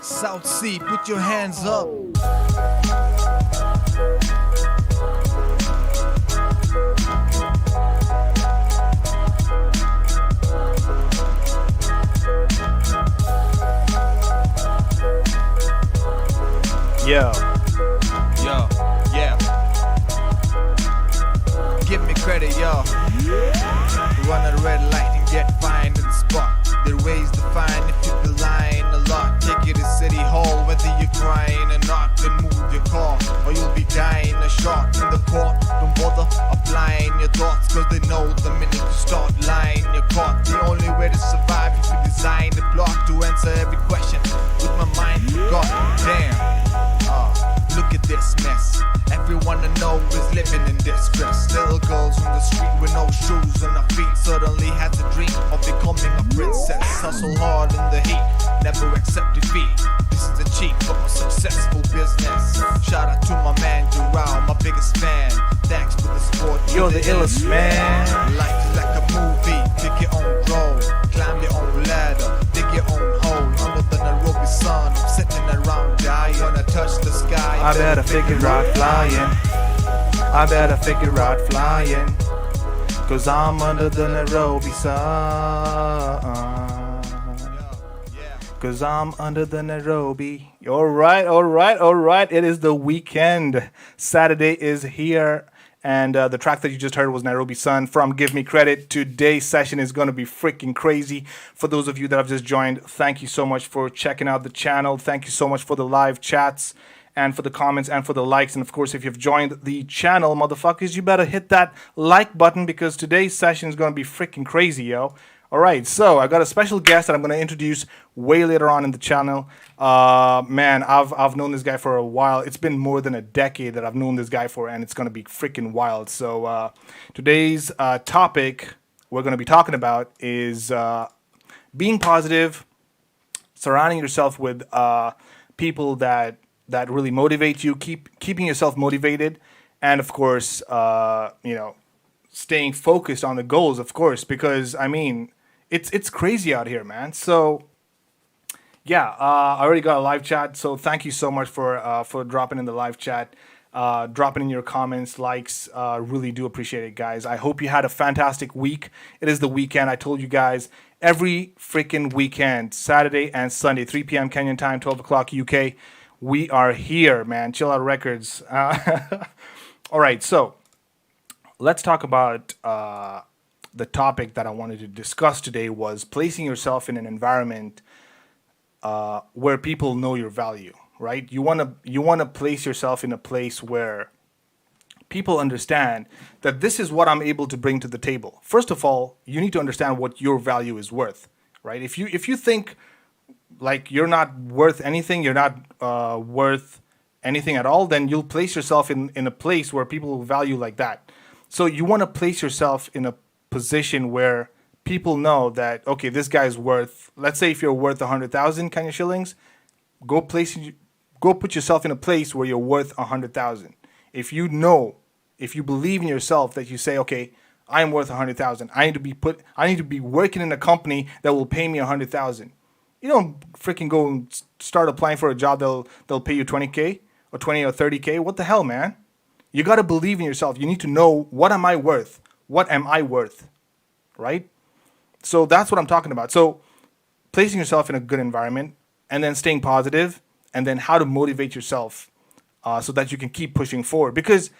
South Sea, put your hands up. Yo. Yo, yeah. Give me credit, yo. Run a red light and get fined in the spot. There are ways to find if you be lying a lot. Take you to City Hall, whether you're crying or not. Then move your car, or you'll be dying a shot in the court. Don't bother applying your thoughts, cause they know the minute you start lying, you're caught. The only way to survive is to design the plot to answer every question. With my mind forgot, damn. Look at this mess. Everyone I know is living in distress. Little girls on the street with no shoes on their feet suddenly has a dream of becoming a princess. Hustle hard in the heat, never accept defeat. This is the cheat for a successful business. Shout out to my man Jarrell, my biggest fan. Thanks for the support. You're the illest man. Life is like a movie. Pick your own road, climb your own ladder, dig your own hole. Under the Nairobi sun, I'm sitting around dying. Wanna touch the sky? I better figure out flying. I better figure out flying. Cause I'm under the Nairobi sun. Cause I'm under the Nairobi. Alright. It is the weekend. Saturday is here. And the track that you just heard was Nairobi Sun from Give Me Credit. Today's session is going to be freaking crazy. For those of you that have just joined, thank you so much for checking out the channel. Thank you so much for the live chats and for the comments and for the likes. And of course, if you've joined the channel, motherfuckers, you better hit that like button because today's session is going to be freaking crazy, yo. All right, so I got a special guest that I'm going to introduce way later on in the channel. Man, I've known this guy for a while. It's been more than a decade that I've known this guy for, and it's going to be freaking wild. So today's topic we're going to be talking about is being positive, surrounding yourself with people that really motivate you, keeping yourself motivated, and of course, staying focused on the goals, of course, because I mean, it's crazy out here, man. So yeah, I already got a live chat, so thank you so much for dropping in the live chat, dropping in your comments, likes. Really do appreciate it, guys. I hope you had a fantastic week. It is the weekend. I told you guys every freaking weekend, Saturday and Sunday, 3 p.m. Kenyan time, 12 o'clock UK. We are here, man. Chill Out Records. All right, so let's talk about the topic that I wanted to discuss today was placing yourself in an environment where people know your value, right? You want to place yourself in a place where people understand that this is what I'm able to bring to the table. First of all, you need to understand what your value is worth, right? If you think like you're not worth anything, you're not worth anything at all, then you'll place yourself in a place where people value like that. So you want to place yourself in a position where people know that, okay, this guy's worth, let's say if you're worth 100,000 Kenya shillings, go put yourself in a place where you're worth 100,000. If you believe in yourself that you say, okay, I'm worth 100,000. I need to be working in a company that will pay me 100,000. You don't freaking go and start applying for a job they'll pay you 20K or 20 or 30K. What the hell, man? You got to believe in yourself. You need to know, what am I worth? What am I worth? Right? So that's what I'm talking about. So placing yourself in a good environment and then staying positive and then how to motivate yourself so that you can keep pushing forward. Because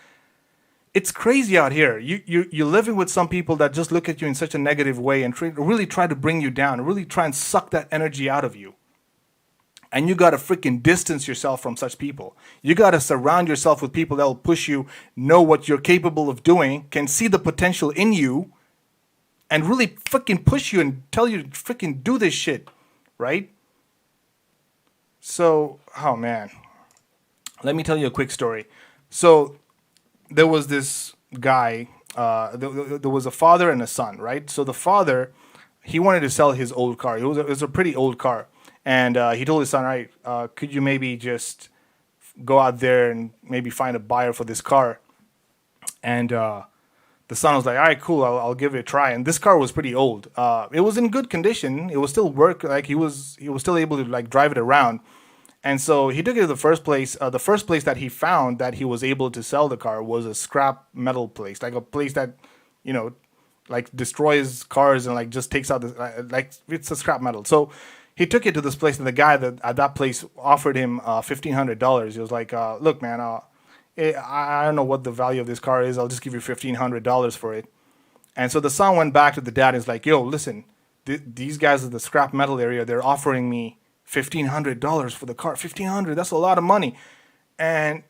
it's crazy out here. You're living with some people that just look at you in such a negative way and really try to bring you down, really try and suck that energy out of you. And you got to freaking distance yourself from such people. You got to surround yourself with people that will push you, know what you're capable of doing, can see the potential in you, and really freaking push you and tell you to freaking do this shit, right? So, oh man. Let me tell you a quick story. So, there was this guy, there was a father and a son, right? So the father, he wanted to sell his old car. It was a pretty old car. And he told his son, all right, could you maybe just go out there and maybe find a buyer for this car? And the son was like, all right, cool, I'll give it a try. And this car was pretty old. It was in good condition. It was still work, like he was still able to like drive it around. And so he took it to the first place. The first place that he found that he was able to sell the car was a scrap metal place, like a place that, you know, like destroys cars and like just takes out the like it's a scrap metal. So he took it to this place, and the guy that at that place offered him $1,500. He was like, "Look, man, I don't know what the value of this car is. I'll just give you $1,500 for it." And so the son went back to the dad and is like, "Yo, listen, these guys at the scrap metal area, they're offering me $1,500 for the car. 1,500, that's a lot of money." And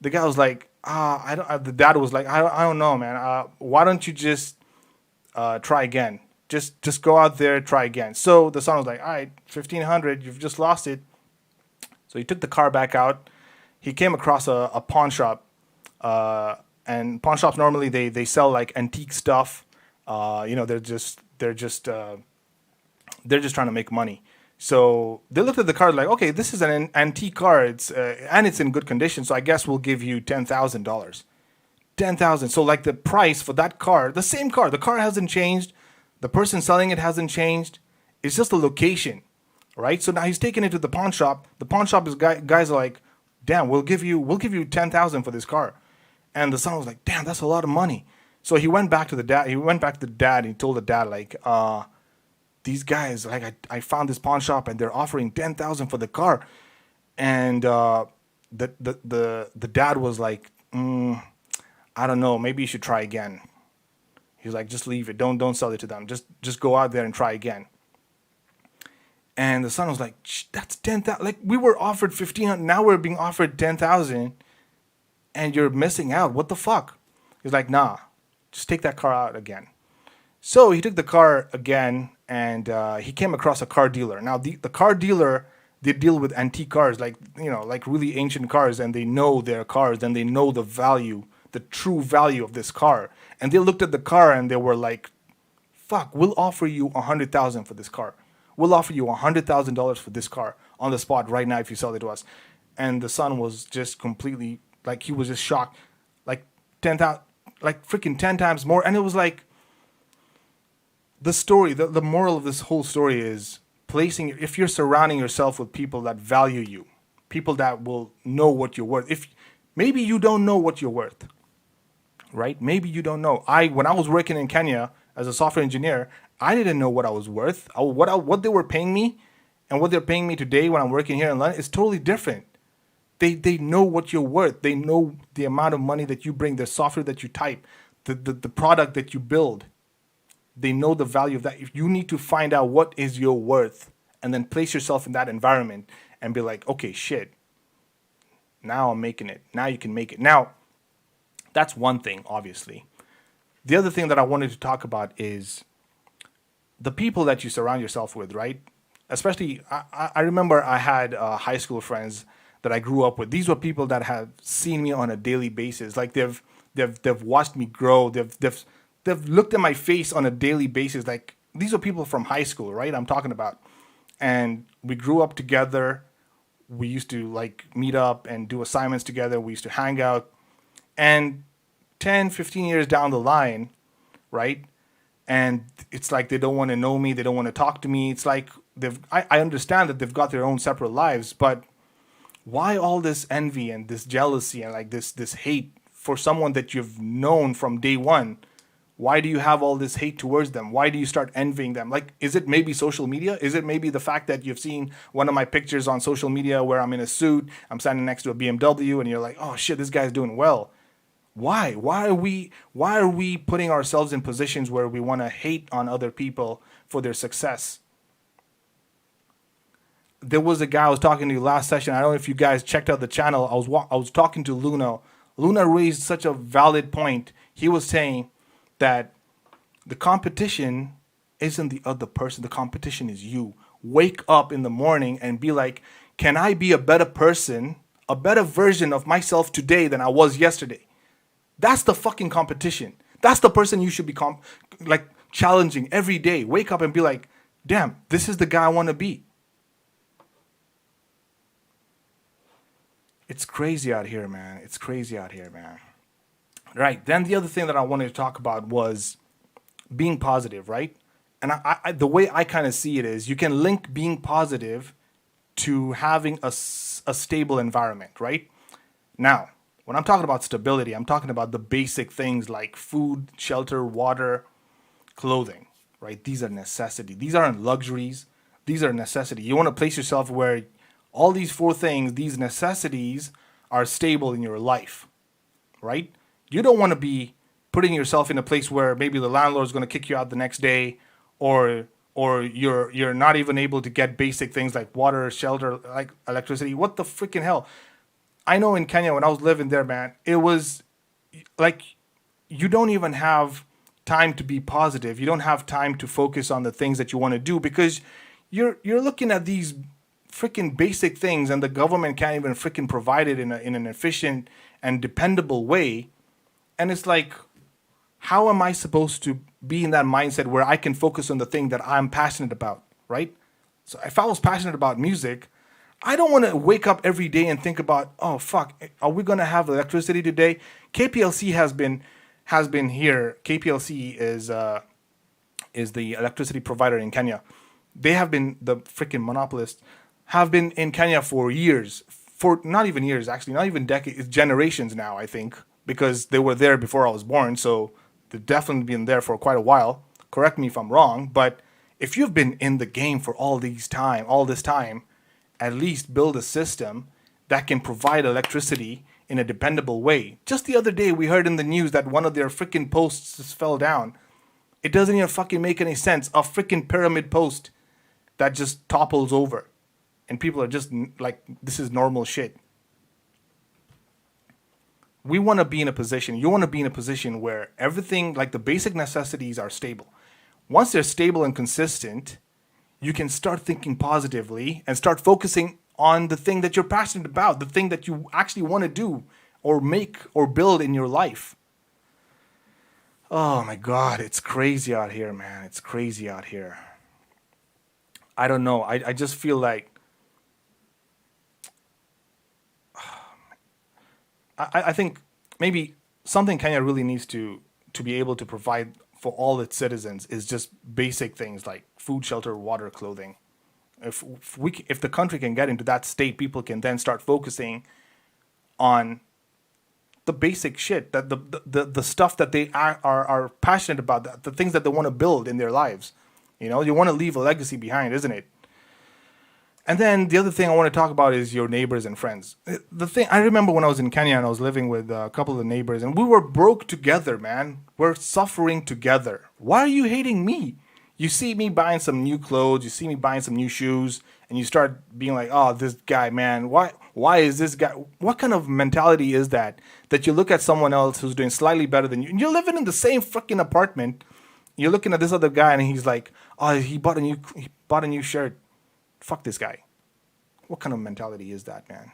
the guy was like, I don't. The dad was like, I don't know, man. Why don't you just try again? Just go out there, try again. So the son was like, all right, 1,500, you've just lost it. So he took the car back out. He came across a pawn shop, and pawn shops normally they sell like antique stuff. They're just trying to make money. So they looked at the car like, okay, this is an antique car. It's and it's in good condition. So I guess we'll give you $10,000. 10,000. So like the price for that car, the same car, the car hasn't changed. The person selling it hasn't changed. It's just the location, right? So now he's taking it to the pawn shop. The pawn shop is guys are like, damn, we'll give you 10,000 for this car. And the son was like, damn, that's a lot of money. So he went back to the dad. And he told the dad like, these guys, like I found this pawn shop and they're offering 10,000 for the car. And the dad was like, I don't know, maybe you should try again. He's like, just leave it. Don't sell it to them. Just go out there and try again. And the son was like, that's 10,000. Like we were offered 1,500. Now we're being offered 10,000 and you're missing out. What the fuck? He's like, nah, just take that car out again. So he took the car again, and he came across a car dealer. Now the car dealer, they deal with antique cars, like, you know, like really ancient cars, and they know their cars, and they know the value, the true value of this car. And they looked at the car and they were like, fuck, we'll offer you 100,000 for this car. We'll offer you $100,000 for this car on the spot right now if you sell it to us. And the son was just completely, like, he was just shocked, like 10,000, like freaking 10 times more. And it was like, the story, the moral of this whole story is if you're surrounding yourself with people that value you, people that will know what you're worth. If maybe you don't know what you're worth, right? Maybe you don't know. When I was working in Kenya as a software engineer, I didn't know what I was worth. What they were paying me and what they're paying me today when I'm working here in London is totally different. They know what you're worth. They know the amount of money that you bring, the software that you type, the product that you build. They know the value of that. If you need to find out what is your worth and then place yourself in that environment and be like, okay, shit, now I'm making it. Now you can make it. Now, that's one thing, obviously. The other thing that I wanted to talk about is the people that you surround yourself with, right? Especially, I remember I had high school friends that I grew up with. These were people that have seen me on a daily basis. Like they've watched me grow. They've looked at my face on a daily basis. Like these are people from high school, right? I'm talking about. And we grew up together. We used to like meet up and do assignments together. We used to hang out. And 10, 15 years down the line, right? And it's like they don't want to know me. They don't want to talk to me. It's like I understand that they've got their own separate lives, but why all this envy and this jealousy and like this hate for someone that you've known from day one? Why do you have all this hate towards them? Why do you start envying them? Like, is it maybe social media? Is it maybe the fact that you've seen one of my pictures on social media where I'm in a suit, I'm standing next to a BMW, and you're like, oh shit, this guy's doing well? Why? Why are we putting ourselves in positions where we want to hate on other people for their success? There was a guy I was talking to last session. I don't know if you guys checked out the channel. I was talking to Luna. Luna raised such a valid point. He was saying that the competition isn't the other person. The competition is you. Wake up in the morning and be like, can I be a better person, a better version of myself today than I was yesterday? That's the fucking competition. That's the person you should be like challenging every day. Wake up and be like, damn, this is the guy I want to be. It's crazy out here, man. It's crazy out here, man. Right. Then the other thing that I wanted to talk about was being positive, right? And the way I kind of see it is you can link being positive to having a stable environment, right? Now, when I'm talking about stability, I'm talking about the basic things like food, shelter, water, clothing, right? These are necessity. These aren't luxuries. These are necessity. You want to place yourself where all these four things, these necessities, are stable in your life, right? You don't want to be putting yourself in a place where maybe the landlord's going to kick you out the next day, or you're not even able to get basic things like water, shelter, like electricity. What the freaking hell? I know in Kenya when I was living there, man, it was like you don't even have time to be positive. You don't have time to focus on the things that you want to do because you're looking at these freaking basic things and the government can't even freaking provide it in an efficient and dependable way. And it's like, how am I supposed to be in that mindset where I can focus on the thing that I'm passionate about, right? So if I was passionate about music, I don't want to wake up every day and think about, oh fuck, are we gonna have electricity today? KPLC has been here. KPLC is the electricity provider in Kenya. They have been the freaking monopolist, have been in Kenya for years, for not even years, actually, not even decades, it's generations now, I think, because they were there before I was born. So they've definitely been there for quite a while. Correct me if I'm wrong, but if you've been in the game for all this time, at least build a system that can provide electricity in a dependable way. Just the other day, we heard in the news that one of their freaking posts just fell down. It doesn't even fucking make any sense. A freaking pyramid post that just topples over. And people are just like, this is normal shit. We want to be in a position, you want to be in a position where everything, like the basic necessities, are stable. Once they're stable and consistent, you can start thinking positively and start focusing on the thing that you're passionate about, the thing that you actually want to do or make or build in your life. Oh my God, it's crazy out here, man. It's crazy out here. I don't know. I just feel like I think maybe something Kenya really needs to be able to provide for all its citizens is just basic things like food, shelter, water, clothing. If the country can get into that state, people can then start focusing on the basic shit, that the stuff that they are passionate about, the things that they want to build in their lives. You know, you want to leave a legacy behind, isn't it? And then the other thing I want to talk about is your neighbors and friends. The thing I remember when I was in Kenya and I was living with a couple of the neighbors and we were broke together, man. We're suffering together. Why are you hating me? You see me buying some new clothes, you see me buying some new shoes, and you start being like, oh, this guy, man, why is this guy? What kind of mentality is that? That you look at someone else who's doing slightly better than you, and you're living in the same freaking apartment. You're looking at this other guy and he's like, oh, he bought a new shirt. Fuck this guy. What kind of mentality is that, man?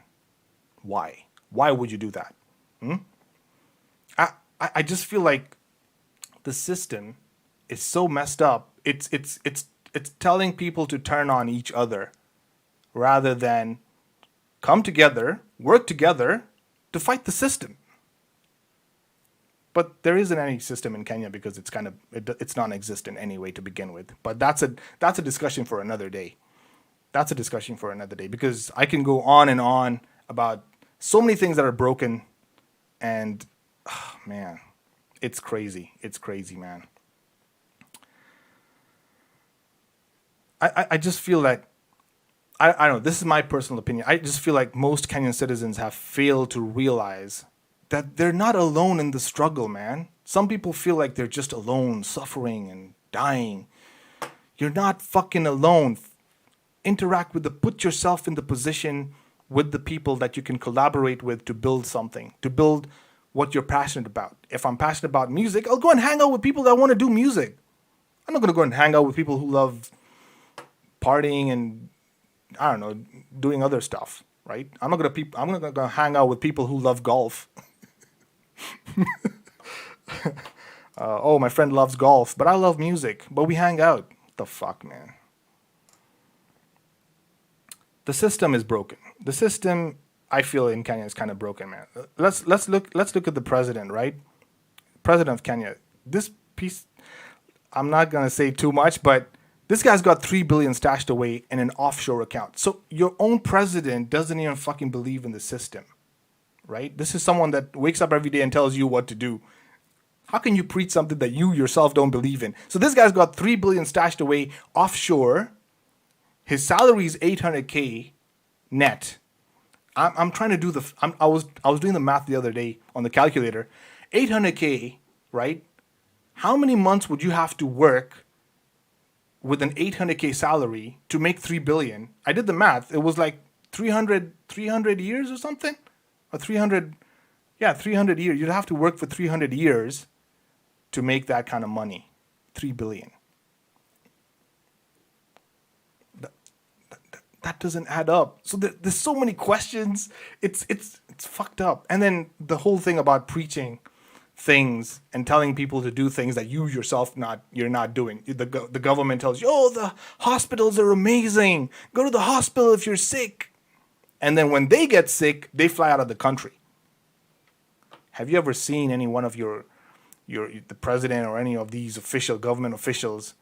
Why? Why would you do that? I just feel like the system is so messed up. It's telling people to turn on each other rather than come together, work together to fight the system. But there isn't any system in Kenya because it's non-existent anyway to begin with. But that's a discussion for another day. That's a discussion for another day because I can go on about so many things that are broken, and man, it's crazy. It's crazy, man. I just feel that I don't know. This is my personal opinion. I just feel like most Kenyan citizens have failed to realize that they're not alone in the struggle, man. Some people feel like they're just alone, suffering and dying. You're not fucking alone. Put yourself in the position with the people that you can collaborate with to build something, to build what you're passionate about. If I'm passionate about music, I'll go and hang out with people that want to do music. I'm not going to go and hang out with people who love partying and, I don't know, doing other stuff, right? I'm not going to go hang out with people who love golf. Oh, my friend loves golf, but I love music, but we hang out. What the fuck, man? The system is broken. The system, I feel, in Kenya is kind of broken, man. Let's look at the president, right? President of Kenya. This piece, I'm not gonna say too much, but This guy's got 3 billion stashed away in an offshore account. So your own president doesn't even fucking believe in the system, right? This is someone that wakes up every day and tells you what to do. How can you preach something that you yourself don't believe in? So this guy's got 3 billion stashed away offshore. His salary is 800K net. I'm trying to do I was doing the math the other day on the calculator. 800K, right? How many months would you have to work with an 800K salary to make 3 billion? I did the math. It was like 300 years or something, or 300 years. You'd have to work for 300 years to make that kind of money. 3 billion. That doesn't add up. So there's so many questions. It's fucked up. And then the whole thing about preaching things and telling people to do things that you yourself you're not doing. The government tells you, oh, the hospitals are amazing. Go to the hospital if you're sick. And then when they get sick, they fly out of the country. Have you ever seen any one of the president or any of these government officials,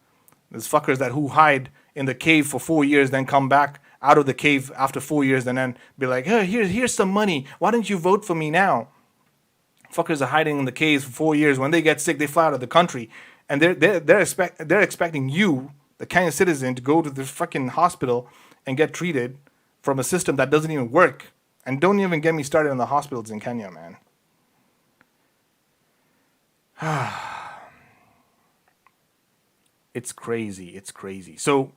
those fuckers who hide in the cave for 4 years, then come back out of the cave after 4 years and then be like, hey, here's some money. Why don't you vote for me now? Fuckers are hiding in the caves for 4 years. When they get sick, they fly out of the country, and they're expecting you, the Kenyan citizen, to go to the fucking hospital and get treated from a system that doesn't even work. And don't even get me started on the hospitals in Kenya, man. It's crazy. It's crazy. So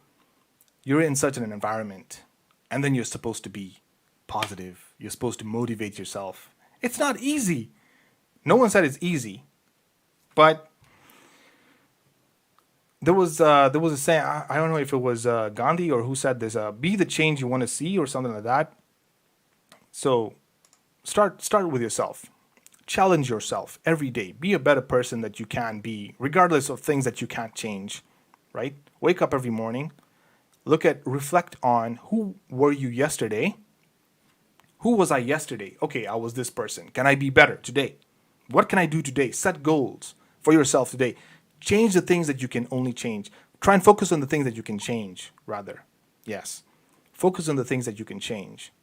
you're in such an environment, and then you're supposed to be positive. You're supposed to motivate yourself. It's not easy. No one said it's easy, but there was a saying. I don't know if it was Gandhi or who said this. Be the change you want to see, or something like that. So start with yourself. Challenge yourself every day. Be a better person that you can be, regardless of things that you can't change. Right? Wake up every morning. Reflect on who were you yesterday. Who was I yesterday? Okay, I was this person. Can I be better today? What can I do today? Set goals for yourself today. Change the things that you can only change. Try and focus on the things that you can change, rather. Yes. Focus on the things that you can change.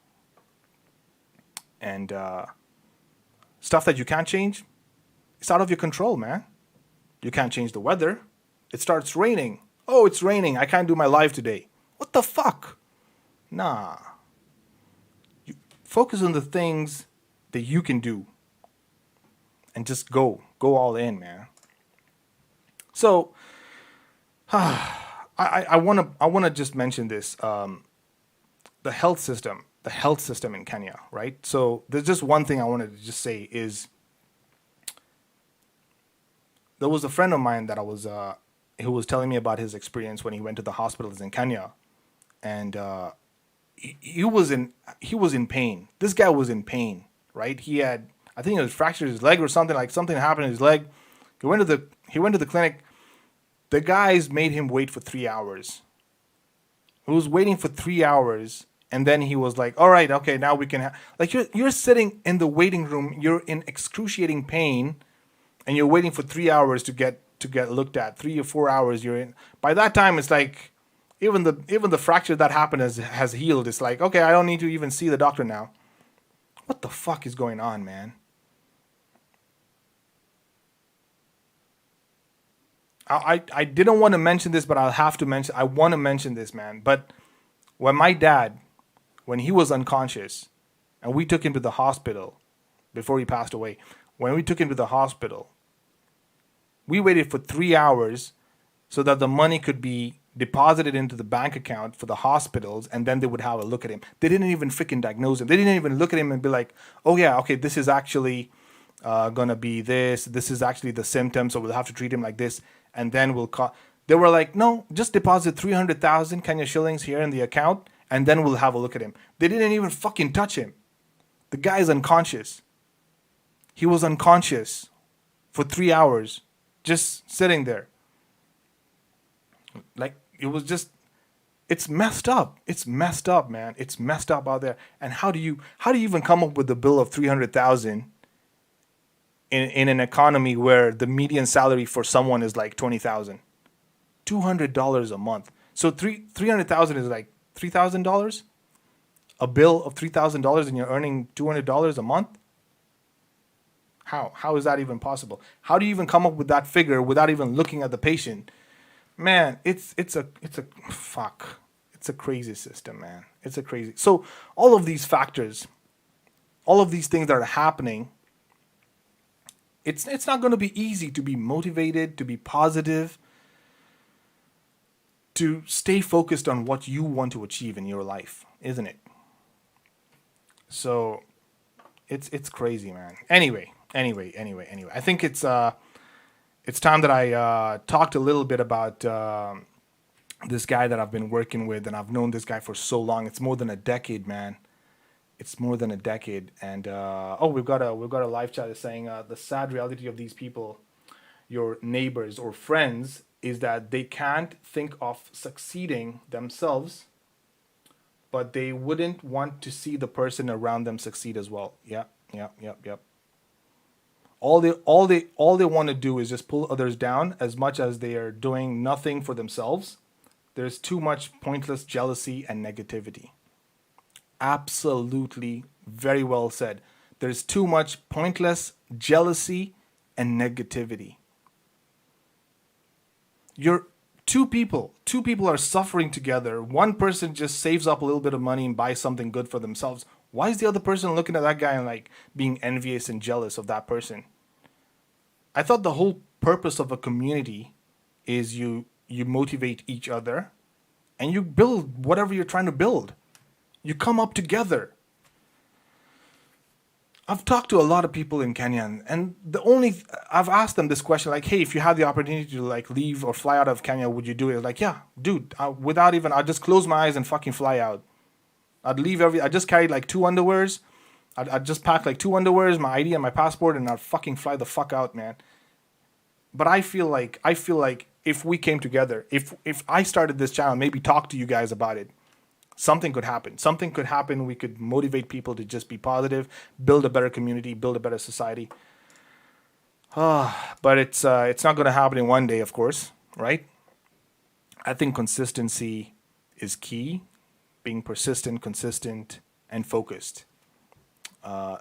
And stuff that you can't change, it's out of your control, man. You can't change the weather. It starts raining. Oh, it's raining. I can't do my live today. What the fuck? Nah. You focus on the things that you can do. And just go all in, man. So, I wanna just mention this. The health system in Kenya, right? So there's just one thing I wanted to just say is, there was a friend of mine that who was telling me about his experience when he went to the hospitals in Kenya, and he was in pain. This guy was in pain, right? I think it was fractured his leg or something, like something happened in his leg. He went to the clinic. The guys made him wait for 3 hours. He was waiting for 3 hours, and then he was like, all right, okay, now we can like you're sitting in the waiting room, you're in excruciating pain, and you're waiting for 3 hours to get looked at. 3 or 4 hours you're in. By that time it's like even the fracture that happened has healed. It's like, okay, I don't need to even see the doctor now. What the fuck is going on, man? I didn't want to mention this, but I want to mention this, man. But when my dad, when he was unconscious, and we took him to the hospital before he passed away, when we took him to the hospital, we waited for 3 hours so that the money could be deposited into the bank account for the hospitals, and then they would have a look at him. They didn't even freaking diagnose him. They didn't even look at him and be like, oh yeah, okay, this is actually gonna be this. This is actually the symptom, so we'll have to treat him like this. And then they were like, no, just deposit 300,000 Kenya shillings here in the account, and then we'll have a look at him. They didn't even fucking touch him. The guy's unconscious. He was unconscious for 3 hours, just sitting there. Like, it was just, it's messed up. It's messed up, man. It's messed up out there. And how do you even come up with the bill of 300,000 in an economy where the median salary for someone is like 20,000, $200 a month? So 300,000 is like $3,000. A bill of $3,000 and you're earning $200 a month. How is that even possible? How do you even come up with that figure without even looking at the patient? Man, it's a fuck. It's a crazy system, man. It's a crazy. So all of these factors, all of these things that are happening, it's not going to be easy to be motivated, to be positive, to stay focused on what you want to achieve in your life, isn't it? So it's crazy, man. Anyway. I think it's time that I talked a little bit about this guy that I've been working with, and I've known this guy for so long. It's more than a decade, man. It's more than a decade. And we've got a live chat that's saying the sad reality of these people, your neighbors or friends, is that they can't think of succeeding themselves, but they wouldn't want to see the person around them succeed as well. Yep. All they want to do is just pull others down as much as they are doing nothing for themselves. There's too much pointless jealousy and negativity. Absolutely, very well said. There's too much pointless jealousy and negativity. You're two people are suffering together. One person just saves up a little bit of money and buys something good for themselves. Why is the other person looking at that guy and like being envious and jealous of that person? I thought the whole purpose of a community is you motivate each other and you build whatever you're trying to build. You come up together. I've talked to a lot of people in Kenya, and I've asked them this question, like, hey, if you had the opportunity to like leave or fly out of Kenya, would you do it? Like, yeah, dude, I'd just close my eyes and fucking fly out. I just carried like 2 underwears. I'd just pack like 2 underwears, my ID and my passport, and I'd fucking fly the fuck out, man. But I feel like if we came together, if I started this channel, maybe talk to you guys about it, something could happen. Something could happen. We could motivate people to just be positive, build a better community, build a better society. But it's not going to happen in one day, of course, right? I think consistency is key. Being persistent, consistent, and focused. I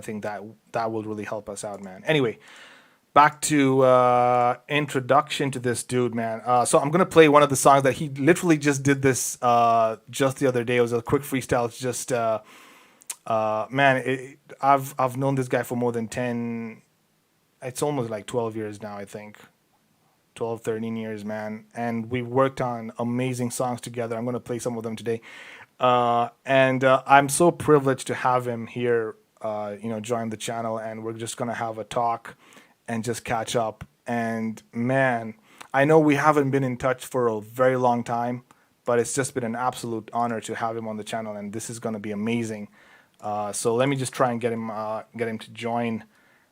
think that will really help us out, man. Anyway, back to introduction to this dude, man. So I'm gonna play one of the songs that he literally just did this just the other day. It was a quick freestyle. It's just man, I've known this guy for more than 10. It's almost like 12 years now, I think. 12, 13 years, man. And we worked on amazing songs together. I'm going to play some of them today. And I'm so privileged to have him here, join the channel. And we're just going to have a talk and just catch up. And man, I know we haven't been in touch for a very long time, but it's just been an absolute honor to have him on the channel. And this is going to be amazing. So let me just try and get him to join.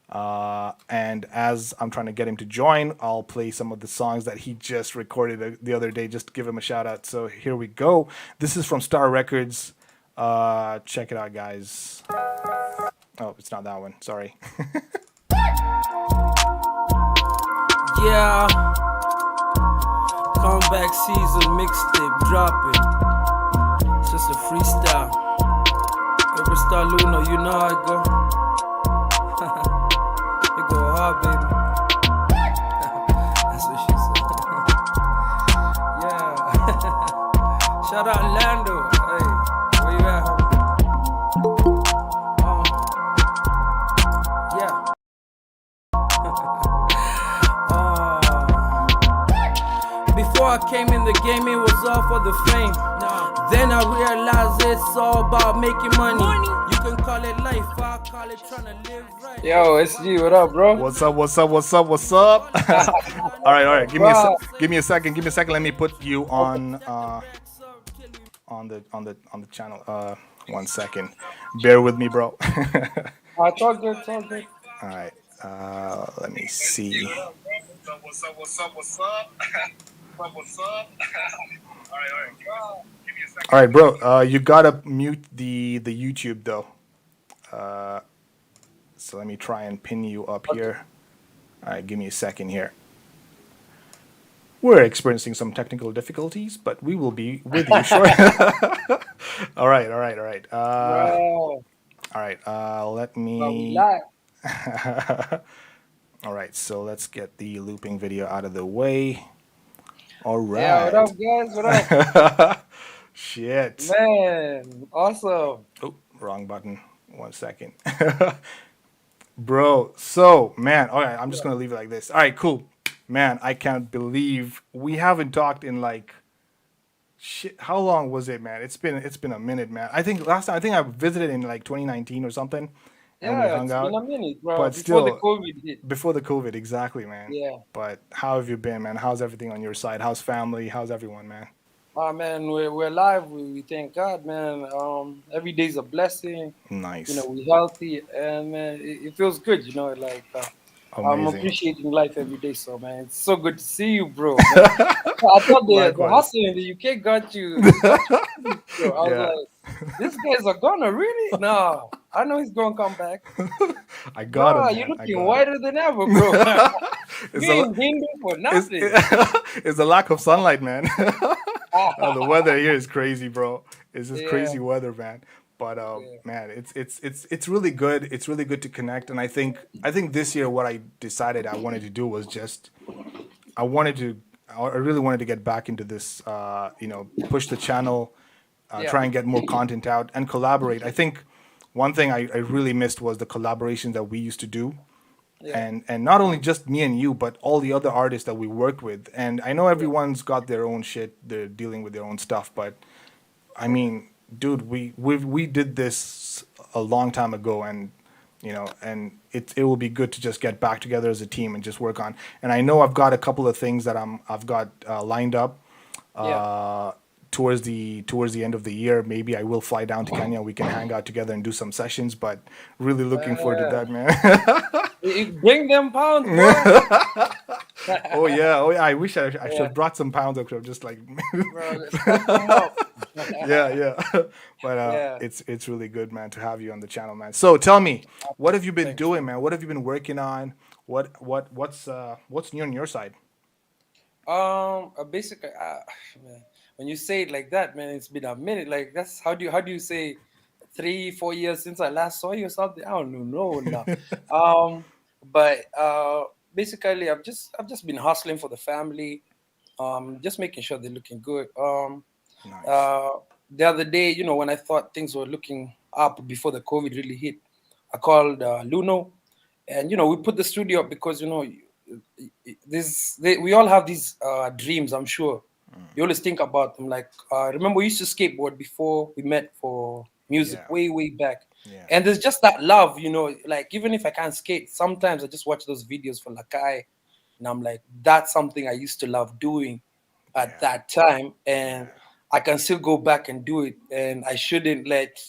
And as I'm trying to get him to join, I'll play some of the songs that he just recorded the other day, just to give him a shout out. So here we go. This is from Star Records. Check it out, guys. Oh, it's not that one. Sorry. Yeah. Comeback season mixtape dropping. It's just a freestyle. Every star Luna, you know how I go. Go hard, baby. That's what she said. Yeah. Shout out Lando. Hey, where you at, homie? Yeah. Before I came in the game, it was all for the fame. Then I realized it's all about making money. You can call it life, I call it trying to live right. Yo, SG, what up, bro? What's up? All right. Give me a second. Let me put you on the channel. 1 second. Bear with me, bro. It's all good. All right. Let me see. What's up? All right, bro. You gotta mute the YouTube though. So let me try and pin you up here. All right, give me a second here. We're experiencing some technical difficulties, but we will be with you short. All right, all right, all right. Bro, All right. Let but we me. live. All right. So let's get the looping video out of the way. All Yeah, what up, right. guys? What up? Shit. Man, awesome. Oh, wrong button. 1 second. Bro, so man, all right, I'm just Yeah, gonna leave it like this. All right, cool. Man, I can't believe we haven't talked in like shit. How long was it, man? It's been a minute, man. I think last time I think I visited in like 2019 or something, and we yeah, hung it's been out. a minute, bro. But Before the still, COVID hit. before the COVID, exactly, man. Yeah. But how have you been, man? How's everything on your side? How's family? How's everyone, man? Oh man, we're alive. We thank God, man. Every day's a blessing. Nice, We're healthy, and man, it feels good. I'm amazing. appreciating life every day. So man, it's so good to see you, bro, man. I thought the Likewise. hustle in the UK got you finished, bro. I was Yeah, like, this guy's a gunner, really? No, I know he's gonna come back, I got bro. him, You're man. I looking got him. whiter than ever, bro. It's You a ain't been there for it's nothing. it's the lack of sunlight, man. The Ah, weather here is crazy, bro. It's just yeah, crazy weather, man. But yeah, man, it's really good. It's really good to connect, and I think this year what I decided I wanted to do was just I wanted to I really wanted to get back into this. Push the channel, yeah, try and get more content out, and collaborate. I think one thing I really missed was the collaborations that we used to do, yeah, and not only just me and you, but all the other artists that we worked with. And I know yeah, everyone's got their own shit; they're dealing with their own stuff. But I mean, dude, we did this a long time ago, and it will be good to just get back together as a team and just work on. And I know I've got a couple of things that I've got lined up yeah. uh, towards the end of the year. Maybe I will fly down to Kenya. We can hang out together and do some sessions. But really looking forward to Uh, that, man. Bring them pounds, bro. Oh yeah, oh yeah. I wish I should Yeah, have brought some pounds. I could have just like, bro, stack them up. yeah, yeah. But Yeah, it's really good, man, to have you on the channel, man. So tell me, what have you been thanks, doing, bro. man? What have you been working on? What's new on your side? Basically, man, when you say it like that, man, it's been a minute. Like that's how do you say 3, 4 years since I last saw you or something? I don't know now. Um, but basically, I've just been hustling for the family. Just making sure they're looking good. Nice. Uh, the other day, when I thought things were looking up before the COVID really hit, I called Luno, and we put the studio up because we all have these dreams. I'm sure you always think about them. Like remember, we used to skateboard before we met for music Yeah, way back, yeah, and there's just that love. Like even if I can't skate, sometimes I just watch those videos for Lakai, and I'm like, that's something I used to love doing at yeah, that time, and yeah, I can still go back and do it. And I shouldn't let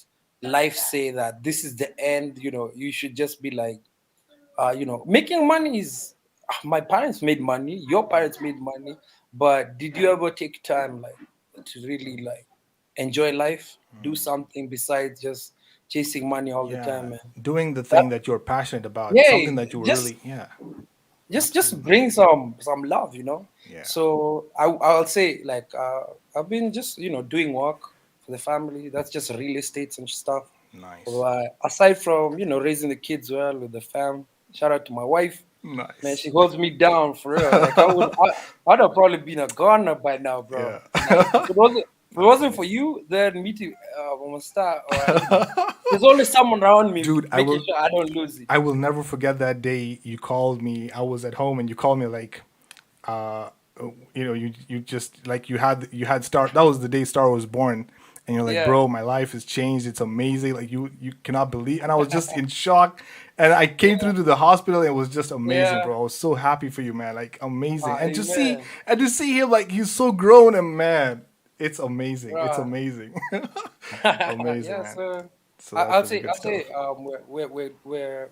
life say that this is the end. You should just be like, making money is. My parents made money. Your parents made money, but did you ever take time like to really like enjoy life, do something besides just chasing money all the yeah. time, man? Doing the That thing that you're passionate about, yeah, something that you were just really, yeah, just absolutely, bring some love. yeah, So I'll say like I've been just doing work for the family. That's just real estates and stuff. nice, But aside from raising the kids well with the fam, shout out to my wife. Man, nice, she holds me down for real. Like I'd have probably been a goner by now, bro. yeah. Like if it wasn't Likewise. for you, then me too. I'm a star. There's always someone around me Dude, I making will sure I don't lose it. I will never forget that day you called me. I was at home and you called me like you just like you had Star. That was the day Star was born, and you're like, Yeah. bro, my life has changed. It's amazing. Like you cannot believe. And I was just in shock. And I came through to the hospital and it was just amazing, Yeah. bro. I was so happy for you, man. Like amazing. Amen. And to see him like he's so grown and man, it's amazing. It's Bruh. amazing. Amazing, Yeah, man. so So I, that's I'll really say good I'll stuff. say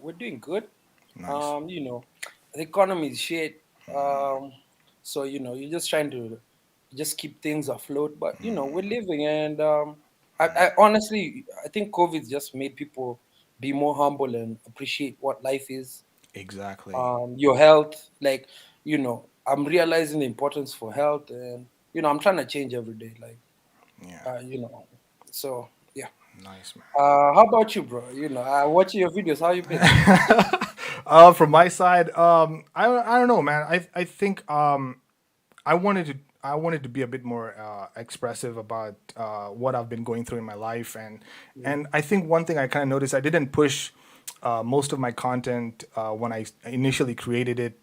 we're doing good. Nice. The economy is shit. So you're just trying to just keep things afloat, but we're living, and I honestly I think COVID just made people be more humble and appreciate what life is. Exactly. Your health, like you know I'm realizing the importance for health, and I'm trying to change every day. Like, Yeah, you know, so yeah. nice, man. How about you, bro? I watching your videos. How you been? From my side, I don't know, man. I think I wanted to I wanted to be a bit more expressive about what I've been going through in my life, and I think one thing I kind of noticed, I didn't push most of my content when I initially created it,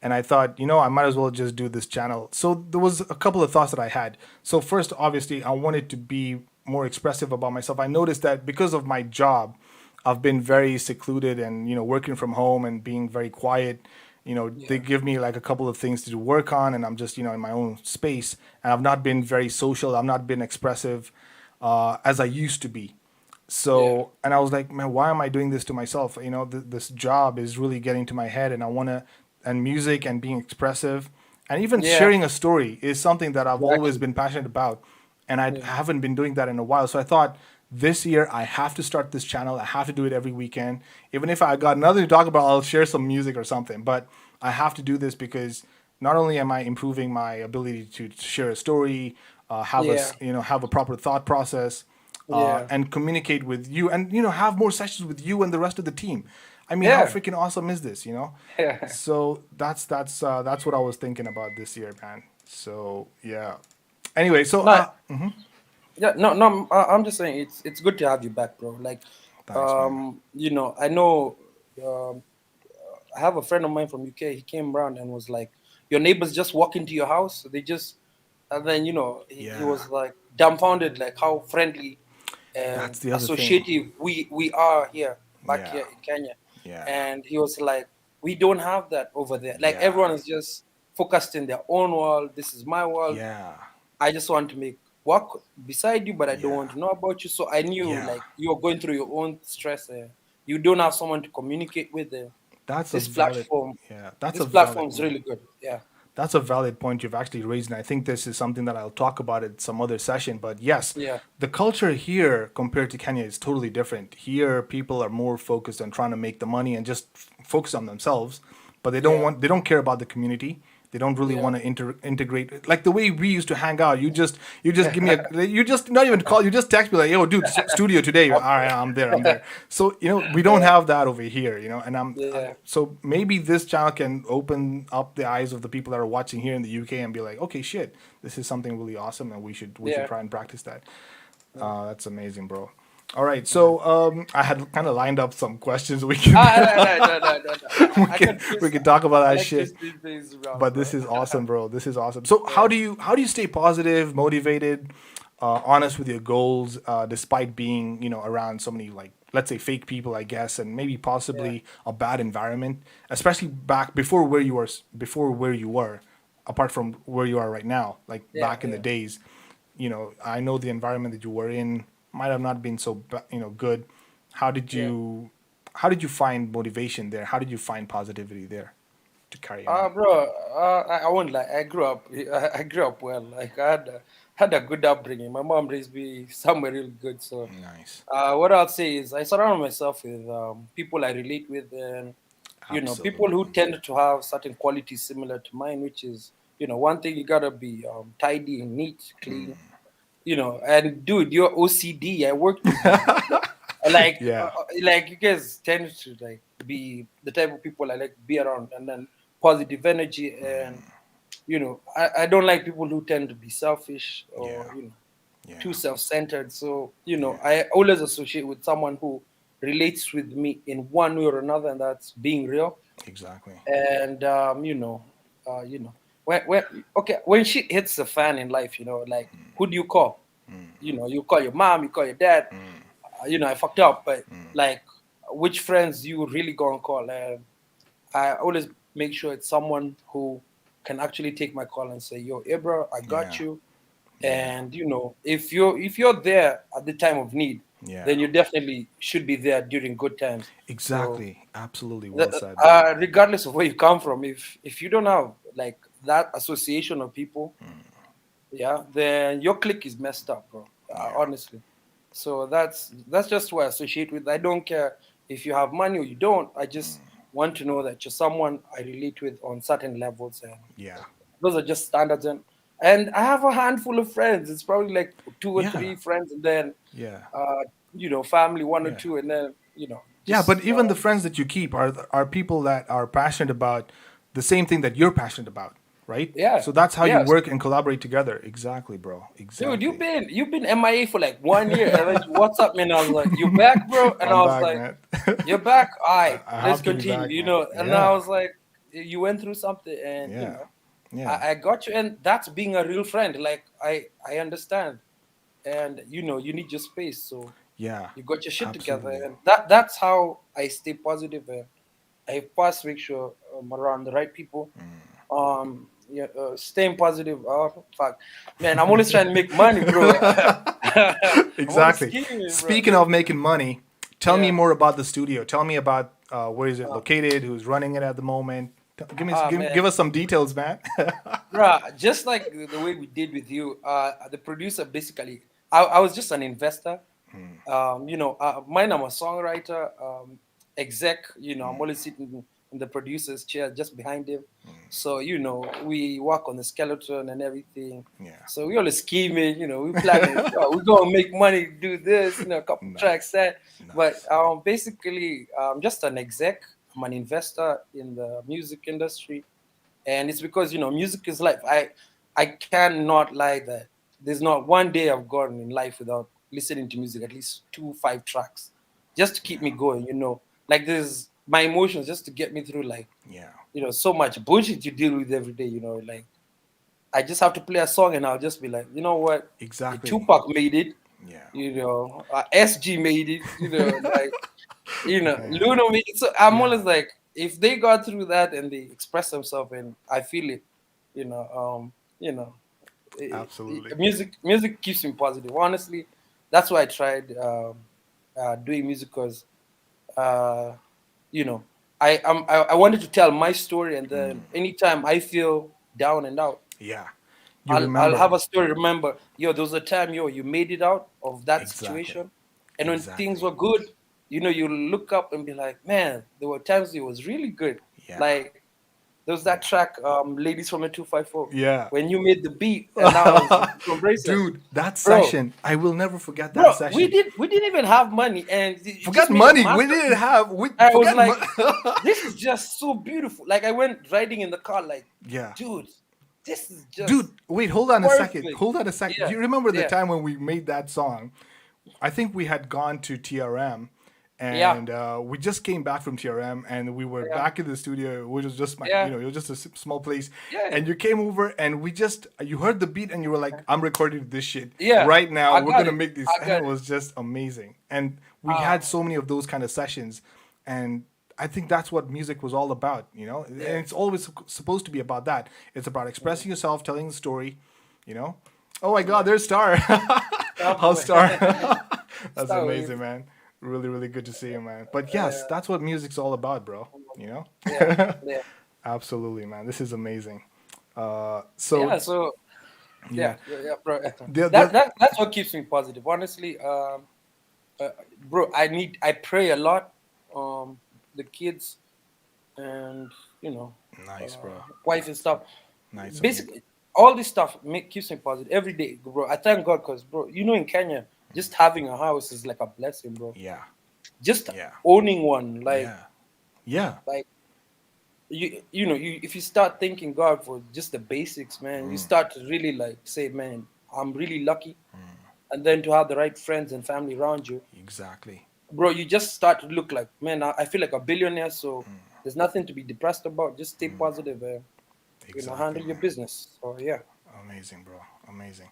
and I thought, I might as well just do this channel. So there was a couple of thoughts that I had. So first, obviously, I wanted to be more expressive about myself. I noticed that because of my job, I've been very secluded and working from home and being very quiet. They Yeah, give me like a couple of things to work on, and I'm just in my own space. And I've not been very social. I've not been expressive as I used to be. yeah, So, and I was like, man, why am I doing this to myself? This job is really getting to my head, and I want to, and music and being expressive and even yeah, sharing a story is something that I've always exactly. been passionate about. And I Yeah, haven't been doing that in a while. So I thought this year I have to start this channel. I have to do it every weekend. Even if I got nothing to talk about, I'll share some music or something. But I have to do this because not only am I improving my ability to share a story, yeah, have a proper thought process, yeah, and communicate with you, and have more sessions with you and the rest of the team. I mean, how yeah, freaking awesome is this? yeah. So that's what I was thinking about this year, man. So yeah. Anyway, so No, yeah, no, no. I'm just saying it's good to have you back, bro. Like, thanks, man. I know. Um, I have a friend of mine from UK. He came around and was like, "Your neighbors just walk into your house. They just," and then he Yeah, was like dumbfounded, like how friendly and that's the other thing. associative we are here back Yeah, here in Kenya. yeah, And he was like, "We don't have that over there. Like yeah, everyone is just focused in their own world. This is my world. yeah, I just want to make work beside you, but I don't yeah, want to know about you." So I knew yeah. like you're going through your own stress. You don't have someone to communicate with. That's a This valid. platform, Yeah, that's a this valid platform is point. really good. Yeah, That's a valid point you've actually raised, and I think this is something that I'll talk about at some other session. But yes, yeah, the culture here compared to Kenya is totally different. Here, people are more focused on trying to make the money and just focus on themselves, but yeah, they don't care about the community. They don't really yeah, want to integrate like the way we used to hang out. You just give me you just not even call, you just text me like, yo, dude, studio today. All right, I'm there. So we don't have that over here. And yeah, so maybe this channel can open up the eyes of the people that are watching here in the UK and be like, okay, shit, this is something really awesome, and we should yeah, try and practice that. yeah. That's amazing, bro. All right, so I had kind of lined up some questions we can No. we I can can we twist. can talk about I that like shit. twisting things around, But this bro. is awesome, bro. This is awesome. So Yeah. how do you stay positive, motivated, honest with your goals, despite being around so many, like, let's say, fake people, I guess, and maybe Yeah. possibly a bad environment, especially back before where you were, apart from where you are right now, like Yeah. back in the Yeah. days. I know the environment that you were in might have not been so good. How did Yeah. you how did you find motivation there? How did you find positivity there to carry on? Bro, I won't lie. I grew up. I grew up well. Like I had a good upbringing. My mom raised me somewhere really good. So, Nice. what I'll say is I surround myself with people I relate with, and people who Absolutely. tend to have certain qualities similar to mine. Which is, one thing, you gotta be tidy and neat, clean. And dude, you're OCD. I worked with you. Yeah. Like you guys tend to like be the type of people I like to be around, and then positive energy. And I don't like people who tend to be selfish, or Yeah. Yeah. too self-centered. So Yeah. I always associate with someone who relates with me in one way or another, and that's being real. Exactly. And when okay, when shit hits the fan in life, like, who do you call? You call your mom, you call your dad. I fucked up, but like, which friends you really gonna call? And I always make sure it's someone who can actually take my call and say, "Yo, Ibra, I got Yeah. you." Yeah. And if you're there at the time of need, Yeah. then you definitely should be there during good times. So, Exactly. Absolutely well said, bro. regardless of where you come from, if you don't have like that association of people, yeah, then your clique is messed up, bro. Yeah. Honestly. So that's just what I associate with. I don't care if you have money or you don't. I just want to know that you're someone I relate with on certain levels, and Yeah. those are just standards. And I have a handful of friends. It's probably like two or Yeah. three friends, and then Yeah. family one or Yeah. two, and then Yeah, just but even the friends that you keep are people that are passionate about the same thing that you're passionate about, right? yeah, So that's how you yes. work and collaborate together. Exactly, bro. Dude, you've Exactly. been you've been MIA for like 1 year, and then what's up, man? I was like, "You back, bro?" And I'm I was back, like, man. "You're back, all right, I let's have to be continue." back, man. And I Yeah. was like, "You went through something, and Yeah. Yeah. I got you." And that's being a real friend. Like I understand, and you need your space, so Yeah. you got your shit together, Absolutely. and that's how I stay positive, and I first make sure I'm around the right people. Yeah, staying positive. Oh fuck, man, I'm always trying to make money, bro. I'm always Exactly. scheming, bro. Speaking of making money, tell me Yeah. more about the studio. Tell me about where is it located, who's running it at the moment. Man, Give us some details, man. bro, just like the way we did with you, the producer basically, I was just an investor. Mine, I'm a songwriter, exec. I'm always sitting in the producer's chair just behind him. So we work on the skeleton and everything. Yeah. So we always scheming. We planning. We're gonna make money, do this. A couple tracks Nice. that. But Nice. basically, I'm just an exec. I'm an investor in the music industry, and it's because music is life. I cannot lie that there's not one day I've gone in life without listening to music, at least 2 5 tracks, just to keep me going. Like there's my emotions just to get me through, like Yeah. so much bullshit you deal with every day. Like I just have to play a song and I'll just be like, you know what, Exactly. Tupac made it. Yeah. SG made it. Like Yeah. Luna made it. So I'm Yeah. always like, if they got through that and they express themselves and I feel it, you know, um, you know, Absolutely. music keeps me positive. Honestly, that's why I tried doing music because uh, you know, I wanted to tell my story, and then anytime I feel down and out, Yeah. You I'll have remember. a story. Remember, there was a time, you made it out of that Exactly. situation, and when things Exactly. were good, you look up and be like, man, there were times it was really good. Yeah. Like there was that Yeah. track, "Ladies from the 254," Yeah. when you made the beat, and I was from Bracelet, Dude, that bro. session, I will never forget that Bro, we session. didn't even have money, and you Forget just made a money. We didn't masterpiece. have. We I was forget like, money. this is just so beautiful. Like I went riding in the car, like, Yeah. dude, this is Dude, just wait, hold on a second. perfect. Hold on a second. Yeah, Do you remember the yeah, time when we made that song? I think we had gone to TRM yeah, and we just came back from TRM and we were yeah, back in the studio, which was just yeah, it was just a small place. yeah, And you came over and you heard the beat and you were like, I'm recording this shit yeah. right now. I We're got going to it. make this. I And got it it. was just amazing. And we Uh, had so many of those kind of sessions. And I think that's what music was all about, And yeah. it's always supposed to be about that. It's about expressing yourself, telling the story, you know? Oh my God, there's Star. How's Star? That's Start with, amazing, man. Really, really good to see you, man. But yes, that's what music's all about, bro. You yeah, know? yeah, Absolutely, man. This is amazing. yeah. So So yeah, yeah, bro. the That's what keeps me positive. Honestly, uh, bro, I pray a lot. The kids and nice, bro. wife and Nice, stuff. nice of you. Basically, all this stuff keeps me positive every day, bro. I thank God because, bro, in Kenya, just having a house is like a blessing, bro. Yeah, Just yeah, owning one, yeah, yeah. like if you start thanking God for just the basics, man, you start to really like say, man, I'm really lucky, and then to have the right friends and family around you, Exactly, bro, you just start to look like, man, I feel like a billionaire. So there's nothing to be depressed about. Just stay positive and exactly, handle your man. business. So yeah. Amazing, bro. Amazing.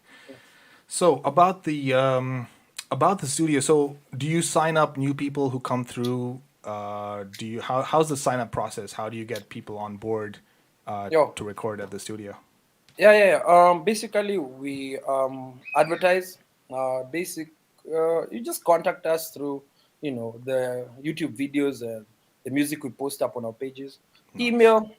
So about the studio. So do you sign up new people who come through? Do you how's the sign up process? How do you get people on board Yo, to record at the studio? yeah. Basically, we advertise. Basic. You just contact us through, the YouTube videos and the music we post up on our pages. Nice, Email,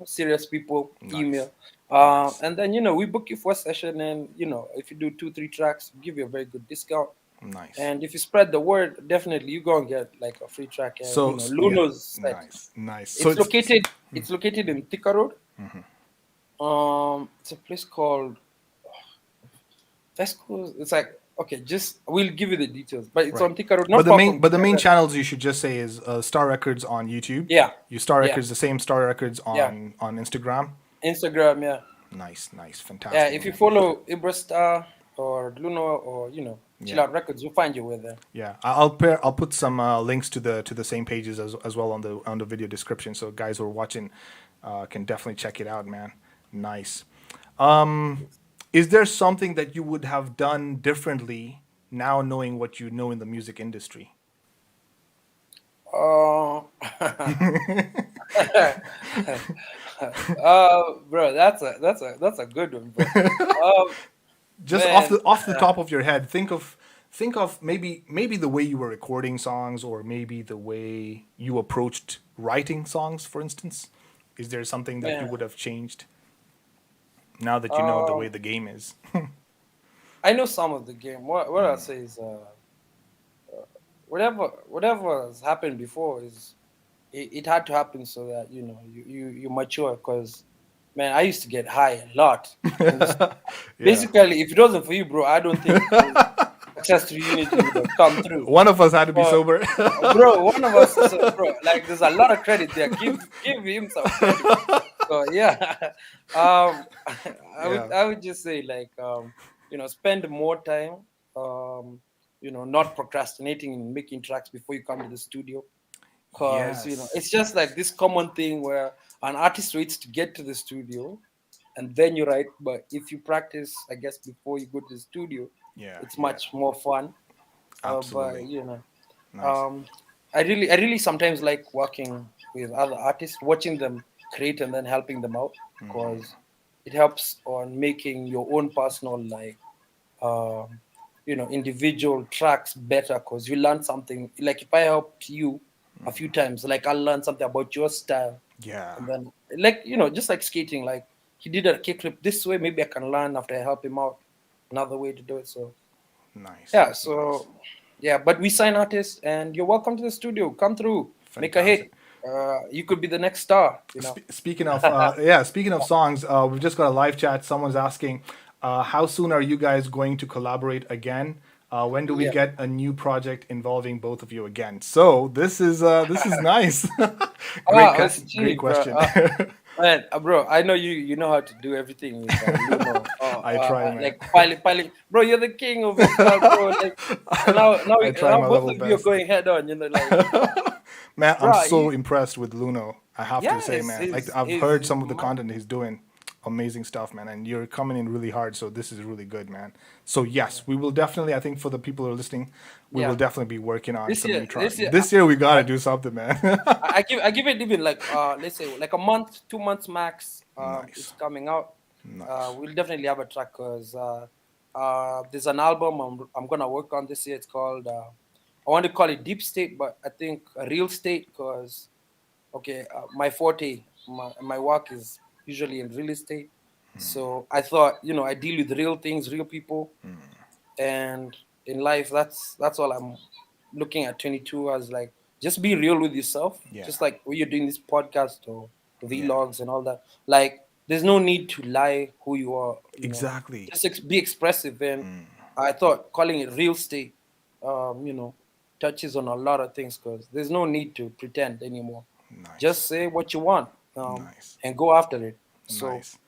serious people. nice, Email, nice. and then we book you for a session, and if you do 2 3 tracks, we give you a very good discount. Nice. And if you spread the word, definitely you gonna get like a free track. And So yeah, Luno's set. nice, nice. So It's it's located. It's located in Thika Road. It's a place called Fesco. It's like okay, just we'll give you the details, but it's right. on Thika Road, But not far from the main Thika. channels you should just say is Star Records on YouTube. Yeah, You Star yeah, Records the same Star Records yeah. on Instagram. Instagram, yeah, Nice, nice, yeah. fantastic, If you man. follow Ibra Star or Luno or Chill Yeah. Out Records, you'll find your way there. Yeah, I'll put some links to the same pages as well on the video description, so guys who are watching can definitely check it out, man. Nice. Is there something that you would have done differently now knowing what you know in the music industry? Uh, bro, that's a good one, bro. Um, Just man, off the top of your head, think of maybe the way you were recording songs, or maybe the way you approached writing songs, for instance. Is there something that you man. would have changed now that you know the way Um, the game is? I know some of the game. What I say is, whatever has happened before is it had to happen so that you mature. Because man, I used to get high a lot. And Yeah. basically, if it wasn't for you, bro, I don't think Success to Unity would have come through. One of us had to be But sober. bro, one of us, so, bro, like there's a lot of credit there. Give him some credit. So yeah, um, Yeah. I would just say like spend more time, not procrastinating and making tracks before you come to the studio. Cause Yes. it's just like this common thing where an artist waits to get to the studio, and then you write. But if you practice, I guess before you go to the studio, Yeah. it's Yeah. much more fun. But Absolutely. Nice. um, I really sometimes like working with other artists, watching them create and then helping them out because it helps on making your own personal um, individual tracks better because you learn something. Like if I help you a few times, like I'll learn something about your style, Yeah. and then just like skating, like he did a kickflip this way, maybe I can learn after I help him out another way to do it. So Nice. yeah, Nice. so yeah, but we sign artists, and you're welcome to the studio. Come through, make a Fantastic. hit. You could be the next star. Speaking of yeah, speaking of songs, we've just got a live chat. Someone's asking, how soon are you guys going to collaborate again? When do we Yeah. get a new project involving both of you again? So this is nice. It's Great G, bro. question. Man, bro, I know you know how to do everything with Luno. I try, man. Like piling. Bro, you're the king of it, bro. Like I try now my both level of you are best. going head on. Man, I'm Bro, so impressed with Luno. I have to yeah, say, man. Like his I've heard his some of the content he's doing. Amazing stuff, man. And you're coming in really hard, so this is really good, man. So yes, we will definitely. I think for the people who are listening, we will yeah. definitely be working on This some new year, tracks. this year, This year we gotta do something, man. I give it even like let's say like a month, 2 months max. It's Nice, coming out. nice. We'll definitely have a track because there's an album I'm gonna work on this year. It's called I want to call it Deep State, but I think a Real State because okay, my forte, my work is usually in real estate. So I thought I deal with real things, real people, and in life that's all I'm looking at 22 as like just be real with yourself, Yeah, just like when you're doing this podcast or yeah. vlogs and all that. Like there's no need to lie who you are. Exactly. Just be expressive. And I thought calling it real state touches on a lot of things because there's no need to pretend anymore. Nice, Just say what you want, nice, and go after it. So nice.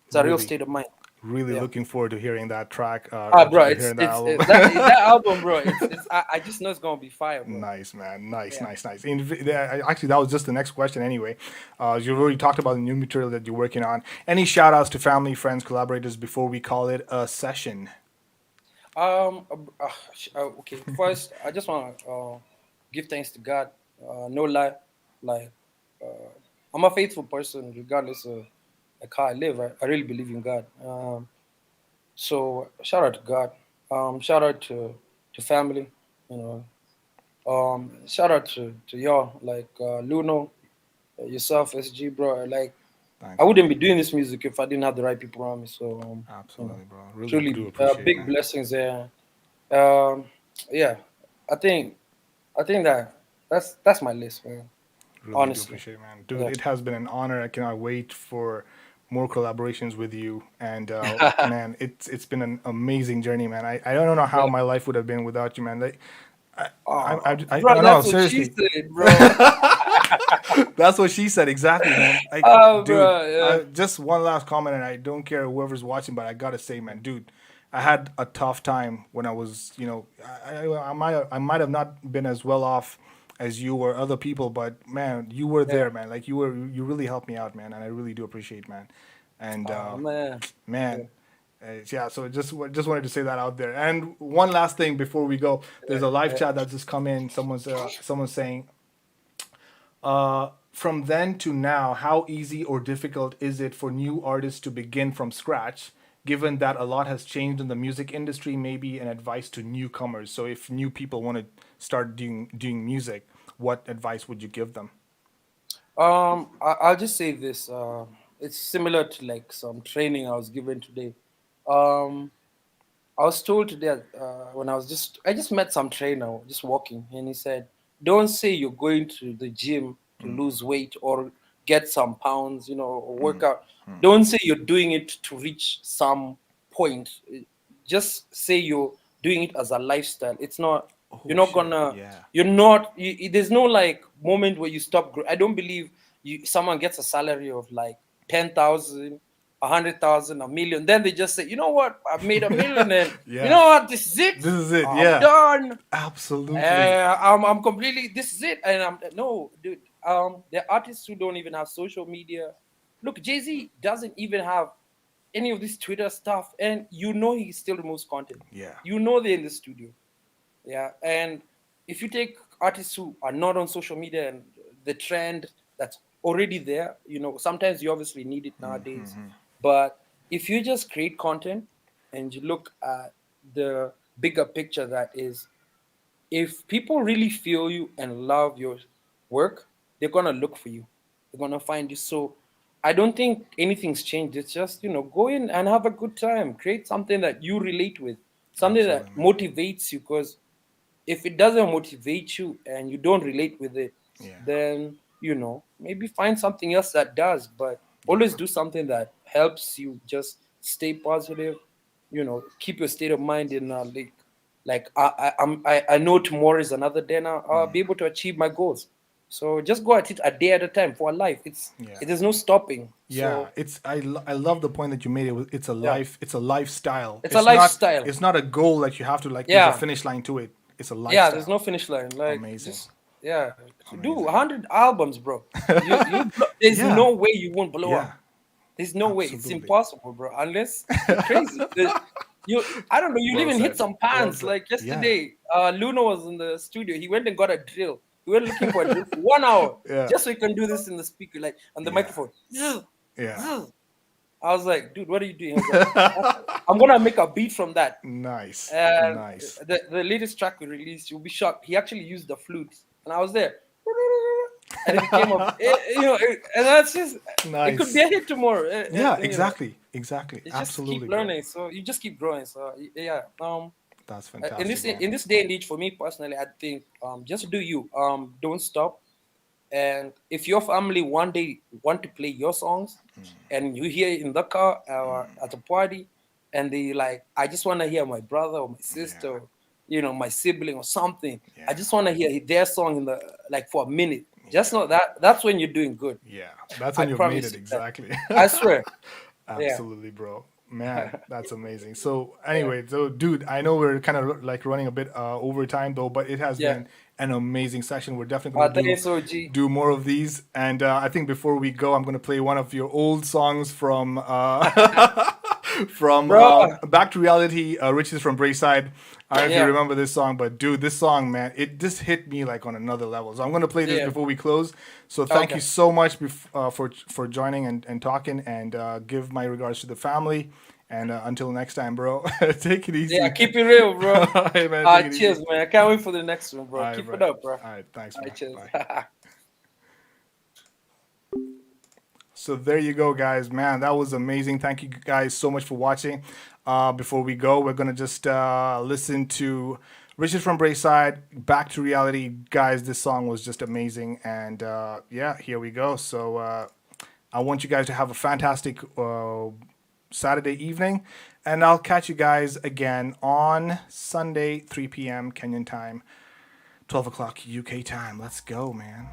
it's a real Really, state of mind. really Yeah. looking forward to hearing that track. Bro, Hearing that album. that album, bro. I just know it's gonna be fire, bro. Nice, man. Nice, Yeah. nice, nice. Actually, that was just the next question anyway. You've already talked about the new material that you're working on. Any shout outs to family, friends, collaborators before we call it a session? Okay. First, I just want to give thanks to God. No lie, like I'm a faithful person, regardless of like how I live. I really believe in God. So shout out to God. Shout out to family. You know. Shout out to y'all like Luno, yourself, SG, bro. Like I Thanks, man. wouldn't be doing this music if I didn't have the right people around me. So Absolutely, bro. Really do truly appreciate it, big man. blessings there. yeah, I think that's my list, man. Really do Honestly, appreciate it, man. Dude, yeah. it has been an honor. I cannot wait for more collaborations with you. And man, it's been an amazing journey, man. I don't know how Yeah. my life would have been without you, man. Like, Bro, I know, that's what she seriously. said, bro. That's what she said exactly, man. Like, dude, Bro, yeah. just one last comment, and I don't care whoever's watching, but I gotta say, man, dude, I had a tough time when I was, I might have not been as well off as you or other people, but man, you were Yeah. there, man. Like you really helped me out, man, and I really do appreciate, man. And Oh man. Yeah. man, yeah. So just wanted to say that out there. And one last thing before we go, there's a live Yeah. chat that just come in. Someone's saying, from then to now, how easy or difficult is it for new artists to begin from scratch, given that a lot has changed in the music industry? Maybe an advice to newcomers. So, if new people want to start doing music, what advice would you give them? I'll just say this. It's similar to like some training I was given today. Um, I was told today when I just met some trainer just walking, and he said, "Don't say you're going to the gym to lose weight or get some pounds, or work out. Don't say you're doing it to reach some point. Just say you're doing it as a lifestyle. It's not. You're Oh not shit! gonna. Yeah. You're not. There's no like moment where you stop. I don't believe someone gets a salary of like 10,000, 100,000, a million. Then they just say, you know what? I've made a million, and you Yeah. know what? This is it. This is it. I'm Yeah. done. Absolutely. I'm completely. This is it. And I'm no, dude. There are artists who don't even have social media. Look, Jay Z doesn't even have any of this Twitter stuff, and he still removes content. Yeah. They're in the studio. Yeah, and if you take artists who are not on social media and the trend that's already there, sometimes you obviously need it nowadays. But if you just create content and you look at the bigger picture, that is, if people really feel you and love your work, they're gonna look for you. They're gonna find you. So I don't think anything's changed. It's just, go in and have a good time. Create something that you relate with, something Absolutely, that man. motivates you. Because if it doesn't motivate you and you don't relate with it, Yeah. then maybe find something else that does. But Yeah. always do something that helps you just stay positive. Keep your state of mind in like I know tomorrow is another day, and I'll be able to achieve my goals. So just go at it a day at a time for a life. Yeah. There's no stopping. Yeah, So I love the point that you made. It's a yeah, life. It's a lifestyle. it's a lifestyle. It's not a goal that you have to like. There's a Yeah, finish line to it. It's a yeah. There's lifestyle. no finish line. Like Amazing. just yeah, do Amazing. 100 albums, bro. There's Yeah. no way you won't blow Yeah. up. There's no way. It's Absolutely. impossible, bro. Unless you're crazy. I don't know. You'll Well even hit said. some Well pants. said. Like Yeah. yesterday, Luna was in the studio. He went and got a drill. We went looking for a drill for 1 hour Yeah. just so he can do this in the speaker, like on the Yeah. microphone. Yeah. I was like, dude, what are you doing? He was like, I'm gonna make a beat from that. Nice. And Nice. the latest track we released, you'll be shocked. He actually used the flute, and I was there, and it became and that's just it could Nice. be a hit tomorrow. Yeah. Exactly. Exactly. You just Absolutely, keep bro. learning, so you just keep growing. So yeah, That's in fantastic, this man. in this day and age, for me personally, I think just do you. Don't stop. And if your family one day want to play your songs, and you hear it in the car or at a party, and they like, I just want to hear my brother or my sister, or, my sibling or something. Yeah. I just want to hear their song in the like for a minute. Just know that that's when you're doing good. Yeah. That's I when you've made promise it you that. exactly. I swear. Yeah. Absolutely, bro. Man, that's amazing. So anyway, so dude, I know we're kind of like running a bit over time though, but it has Yeah. been an amazing session. We're definitely gonna Thanks, OG. do more of these. And I think before we go, I'm gonna play one of your old songs from from Bro. Back to Reality, Riches from Brayside. I don't know if you Yeah. remember this song, but dude, this song, man, it just hit me like on another level. So I'm gonna play this Yeah. before we close. So thank Okay. you so much for joining and talking, and give my regards to the family. And until next time, bro, take it easy. Yeah, keep it real, bro. All right, man. Take it easy. Cheers, man. I can't wait for the next one, bro. All right, Keep bro. it up, bro. All right, thanks, All man. right, cheers. Bye. So there you go, guys. Man, that was amazing. Thank you guys so much for watching. Before we go, we're gonna just listen to Richard from Brayside, back to reality, guys. This song was just amazing, and yeah, here we go. So I want you guys to have a fantastic Saturday evening, and I'll catch you guys again on Sunday, 3 p.m. Kenyan time, 12 o'clock UK time. Let's go, man.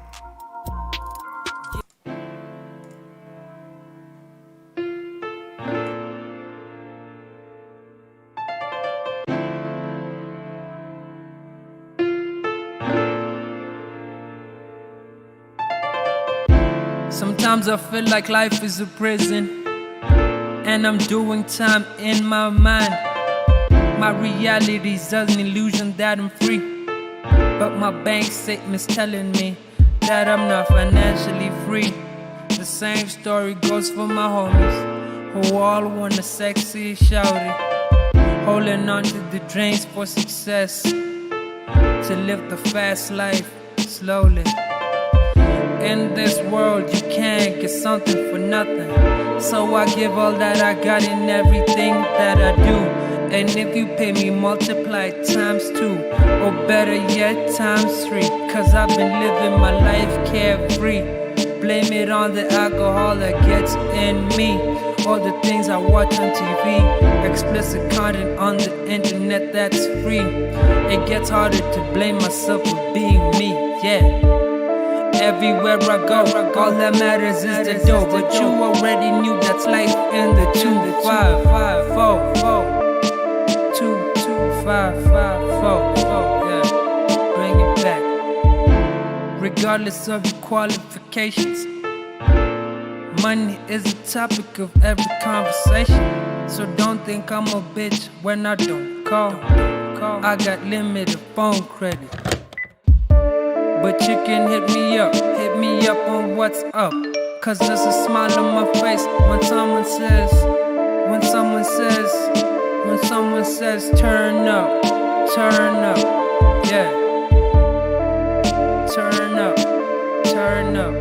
Sometimes I feel like life is a prison, and I'm doing time in my mind. My reality's just an illusion that I'm free, but my bank statement's telling me that I'm not financially free. The same story goes for my homies, who all want a sexy shouty, holding on to the dreams for success, to live the fast life slowly. In this world you can't get something for nothing, so I give all that I got in everything that I do. And if you pay me, multiply times 2, or better yet times 3, cause I've been living my life carefree. Blame it on the alcohol that gets in me, or the things I watch on TV, explicit content on the internet that's free. It gets harder to blame myself for being me, yeah. Everywhere I go, all that matters is the dough. But you already knew that's life in the 2 5 5 4 4 2 2 5 5 4 4. Yeah, bring it back. Regardless of your qualifications, money is the topic of every conversation. So don't think I'm a bitch when I don't call. I got limited phone credit, but you can hit me up on what's up. Cause there's a smile on my face when someone says turn up, yeah. Turn up, yeah. Turn up.